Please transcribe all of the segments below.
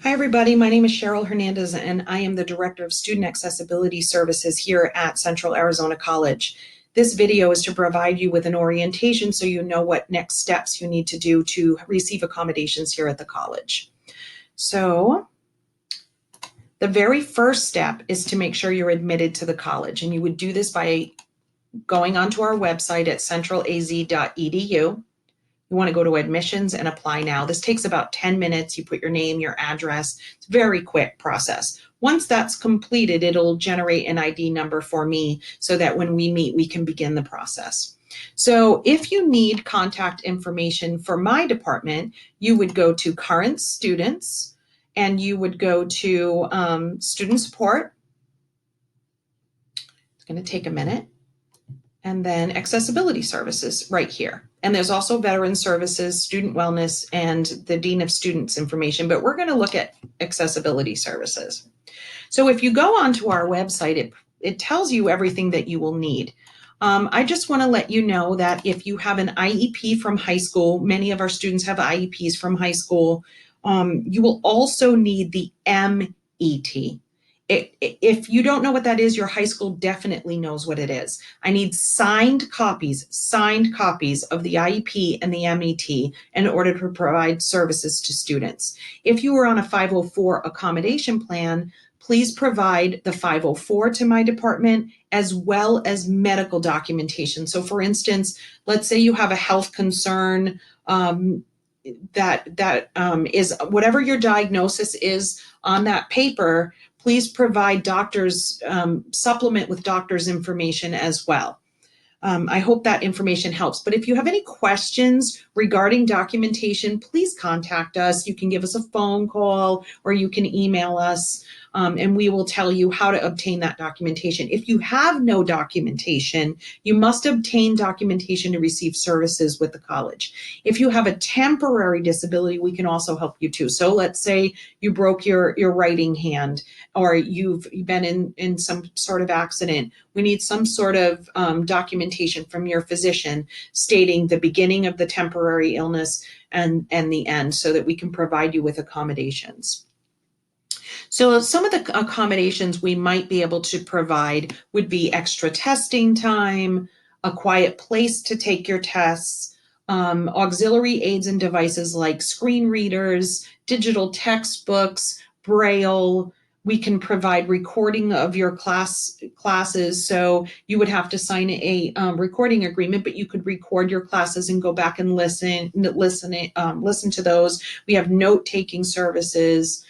Hi, everybody. My name is Cheryl Hernandez, and I am the Director of Student Accessibility Services here at Central Arizona College. This video is to provide you with an orientation so you know what next steps you need to do to receive accommodations here at the college. So, the very first step is to make sure you're admitted to the college, and you would do this by going onto our website at centralaz.edu. You want to go to admissions and apply now. This takes about 10 minutes. You put your name, your address. It's a very quick process. Once that's completed, it'll generate an ID number for me so that when we meet, we can begin the process. So if you need contact information for my department, you would go to current students and you would go to student support. It's going to take a minute. And then accessibility services right here. And there's also veteran services, student wellness, and the Dean of Students information, but we're going to look at accessibility services. So if you go onto our website, it tells you everything that you will need. I just want to let you know that if you have an IEP from high school, many of our students have IEPs from high school, you will also need the MET. If you don't know what that is, your high school definitely knows what it is. I need signed copies of the IEP and the MET in order to provide services to students. If you are on a 504 accommodation plan, please provide the 504 to my department as well as medical documentation. So for instance, let's say you have a health concern that is whatever your diagnosis is on that paper, please provide doctors, supplement with doctor's information as well. I hope that information helps. But if you have any questions regarding documentation, please contact us. You can give us a phone call or you can email us, and we will tell you how to obtain that documentation. If you have no documentation, you must obtain documentation to receive services with the college. If you have a temporary disability, we can also help you too. So let's say you broke your writing hand or you've been in some sort of accident. We need some sort of documentation from your physician stating the beginning of the temporary illness and the end so that we can provide you with accommodations. So some of the accommodations we might be able to provide would be extra testing time, a quiet place to take your tests, auxiliary aids and devices like screen readers, digital textbooks, Braille. We can provide recording of your classes. So you would have to sign a recording agreement, but you could record your classes and go back and listen to those. We have note-taking services.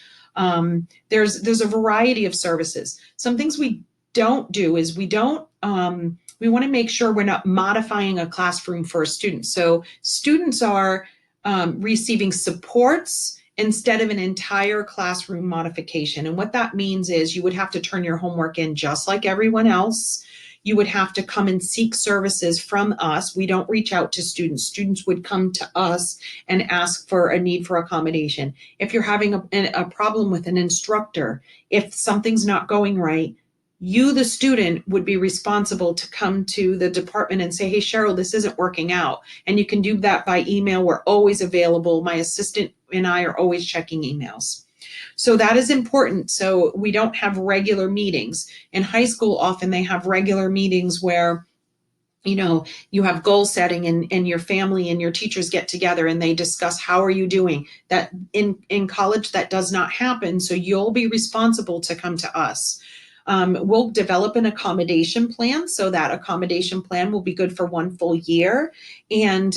There's a variety of services. Some things we don't do is we want to make sure we're not modifying a classroom for a student. So students are receiving supports instead of an entire classroom modification. And what that means is you would have to turn your homework in just like everyone else. You would have to come and seek services from us. We don't reach out to students. Students would come to us and ask for a need for accommodation. If you're having a problem with an instructor, if something's not going right, you, the student, would be responsible to come to the department and say, hey, Cheryl, this isn't working out. And you can do that by email. We're always available. My assistant and I are always checking emails. So that is important. So we don't have regular meetings. In high school, often they have regular meetings where you have goal setting and your family and your teachers get together and they discuss how are you doing. That in college, that does not happen. So you'll be responsible to come to us. We'll develop an accommodation plan. So that accommodation plan will be good for 1 full year. And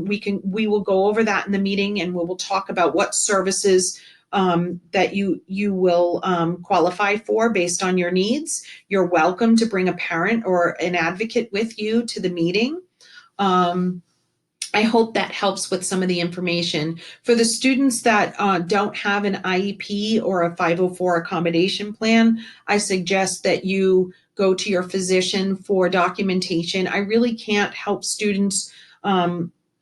we will go over that in the meeting and we will talk about what services that you will qualify for based on your needs. You're welcome to bring a parent or an advocate with you to the meeting. I hope that helps with some of the information. For the students that don't have an IEP or a 504 accommodation plan, I suggest that you go to your physician for documentation. I really can't help students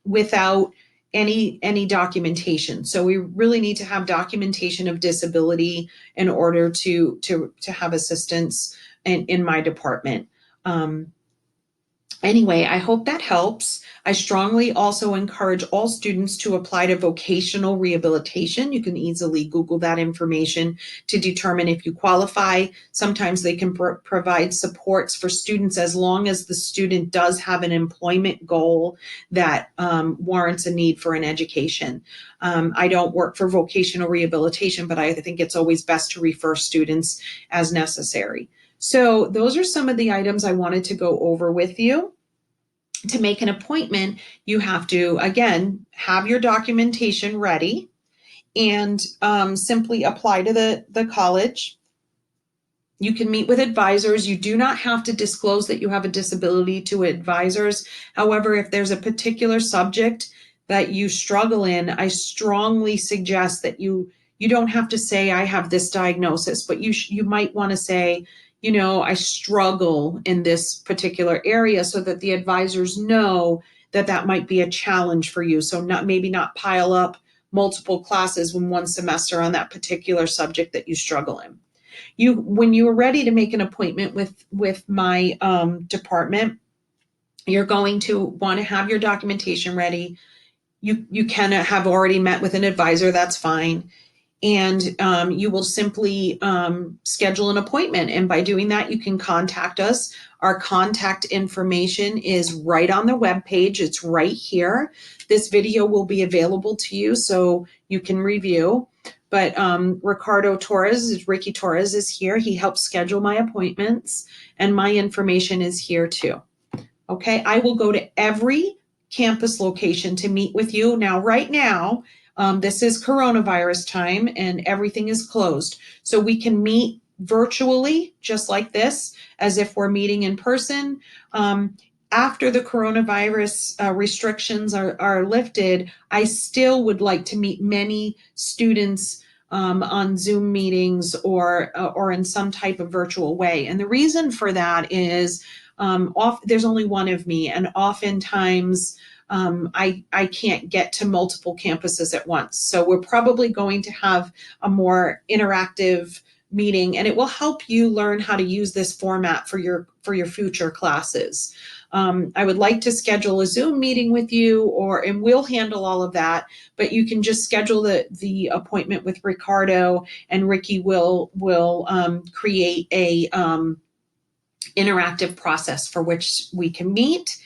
without any documentation. So we really need to have documentation of disability in order to have assistance in my department. Anyway, I hope that helps. I strongly also encourage all students to apply to vocational rehabilitation. You can easily Google that information to determine if you qualify. Sometimes they can provide supports for students as long as the student does have an employment goal that warrants a need for an education. I don't work for vocational rehabilitation, but I think it's always best to refer students as necessary. So those are some of the items I wanted to go over with you. To make an appointment, you have to, again, have your documentation ready and simply apply to the college. You can meet with advisors. You do not have to disclose that you have a disability to advisors. However, if there's a particular subject that you struggle in, I strongly suggest that you don't have to say, I have this diagnosis, but you might want to say, I struggle in this particular area, so that the advisors know that that might be a challenge for you. So maybe not pile up multiple classes in one semester on that particular subject that you struggle in. When you are ready to make an appointment with my department, you're going to want to have your documentation ready. You can have already met with an advisor, that's fine. And you will simply schedule an appointment. And by doing that, you can contact us. Our contact information is right on the webpage. It's right here. This video will be available to you so you can review. But Ricky Torres is here. He helps schedule my appointments, and my information is here too. Okay, I will go to every campus location to meet with you. Now, right now, this is coronavirus time and everything is closed. So we can meet virtually, just like this, as if we're meeting in person. After the coronavirus restrictions are lifted, I still would like to meet many students on Zoom meetings or in some type of virtual way. And the reason for that is there's only one of me, and oftentimes I can't get to multiple campuses at once. So we're probably going to have a more interactive meeting, and it will help you learn how to use this format for your future classes. I would like to schedule a Zoom meeting with you, and we'll handle all of that, but you can just schedule the appointment with Ricardo, and Ricky will create a interactive process for which we can meet.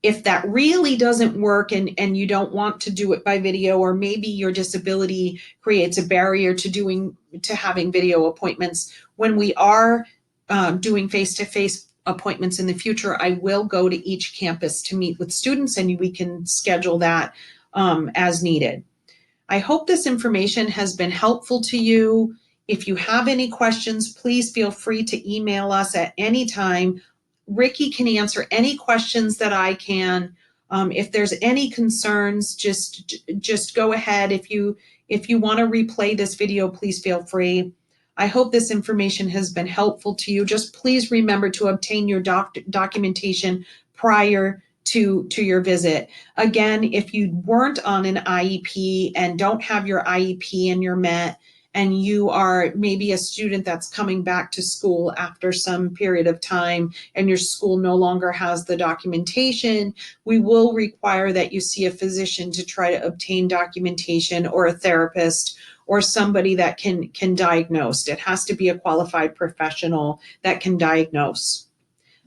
If that really doesn't work and you don't want to do it by video, or maybe your disability creates a barrier to having video appointments, when we are doing face-to-face appointments in the future, I will go to each campus to meet with students, and we can schedule that as needed. I hope this information has been helpful to you. If you have any questions, please feel free to email us at any time. Ricky can answer any questions that I can. If there's any concerns, just go ahead. If you want to replay this video, please feel free. I hope this information has been helpful to you. Just please remember to obtain your documentation prior to your visit. Again, if you weren't on an IEP and don't have your IEP and you're met, and you are maybe a student that's coming back to school after some period of time and your school no longer has the documentation, we will require that you see a physician to try to obtain documentation, or a therapist, or somebody that can diagnose. It has to be a qualified professional that can diagnose.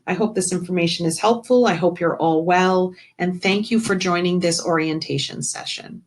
I hope this information is helpful. I hope you're all well, and thank you for joining this orientation session.